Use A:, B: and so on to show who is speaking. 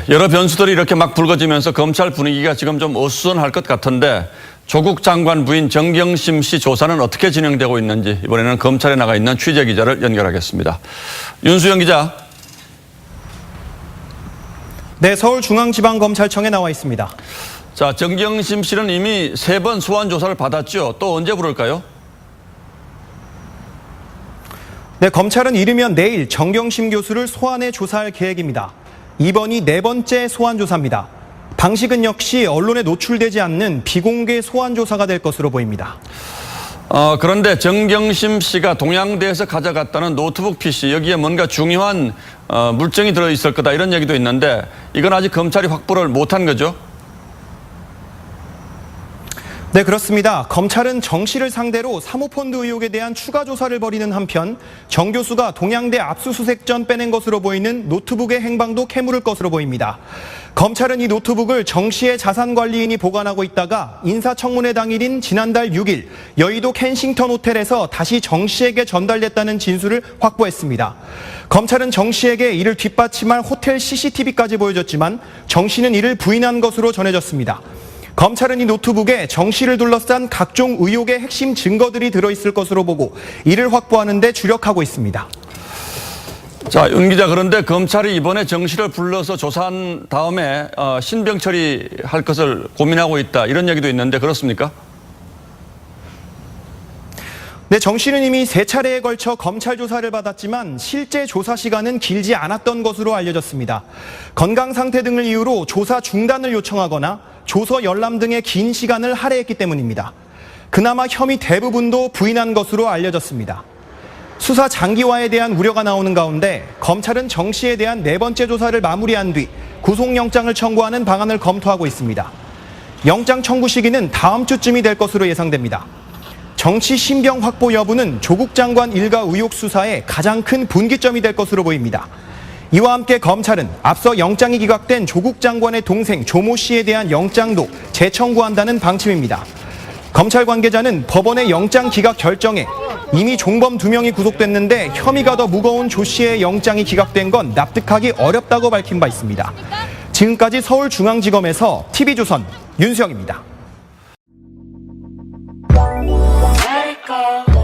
A: 여러 변수들이 이렇게 막 불거지면서 검찰 분위기가 지금 좀 어수선할 것 같은데 조국 장관 부인 정경심 씨 조사는 어떻게 진행되고 있는지 이번에는 검찰에 나가 있는 취재기자를 연결하겠습니다. 윤수영 기자.
B: 네, 서울중앙지방검찰청에 나와 있습니다.
A: 자, 정경심 씨는 이미 3번 소환 조사를 받았죠. 또 언제 부를까요?
B: 네, 검찰은 이르면 내일 정경심 교수를 소환해 조사할 계획입니다. 이번이 4번째 소환 조사입니다. 방식은 역시 언론에 노출되지 않는 비공개 소환 조사가 될 것으로 보입니다.
A: 그런데 정경심 씨가 동양대에서 가져갔다는 노트북 PC 여기에 뭔가 중요한 물증이 들어있을 거다 이런 얘기도 있는데 이건 아직 검찰이 확보를 못한 거죠?
B: 네, 그렇습니다. 검찰은 정 씨를 상대로 사모펀드 의혹에 대한 추가 조사를 벌이는 한편 정 교수가 동양대 압수수색 전 빼낸 것으로 보이는 노트북의 행방도 캐물을 것으로 보입니다. 검찰은 이 노트북을 정 씨의 자산관리인이 보관하고 있다가 인사청문회 당일인 지난달 6일 여의도 켄싱턴 호텔에서 다시 정 씨에게 전달됐다는 진술을 확보했습니다. 검찰은 정 씨에게 이를 뒷받침할 호텔 CCTV까지 보여줬지만 정 씨는 이를 부인한 것으로 전해졌습니다. 검찰은 이 노트북에 정 씨를 둘러싼 각종 의혹의 핵심 증거들이 들어있을 것으로 보고 이를 확보하는 데 주력하고 있습니다.
A: 자, 윤 기자, 그런데 검찰이 이번에 정 씨를 불러서 조사한 다음에 신병 처리할 것을 고민하고 있다 이런 얘기도 있는데 그렇습니까?
B: 네, 정 씨는 이미 3차례에 걸쳐 검찰 조사를 받았지만 실제 조사 시간은 길지 않았던 것으로 알려졌습니다. 건강 상태 등을 이유로 조사 중단을 요청하거나 조서 열람 등의 긴 시간을 할애했기 때문입니다. 그나마 혐의 대부분도 부인한 것으로 알려졌습니다. 수사 장기화에 대한 우려가 나오는 가운데 검찰은 정 씨에 대한 4번째 조사를 마무리한 뒤 구속영장을 청구하는 방안을 검토하고 있습니다. 영장 청구 시기는 다음 주쯤이 될 것으로 예상됩니다. 정치 신병 확보 여부는 조국 장관 일가 의혹 수사의 가장 큰 분기점이 될 것으로 보입니다. 이와 함께 검찰은 앞서 영장이 기각된 조국 장관의 동생 조모 씨에 대한 영장도 재청구한다는 방침입니다. 검찰 관계자는 법원의 영장 기각 결정에 이미 종범 2명이 구속됐는데 혐의가 더 무거운 조 씨의 영장이 기각된 건 납득하기 어렵다고 밝힌 바 있습니다. 지금까지 서울중앙지검에서 TV조선 윤수영입니다.
C: Let it go.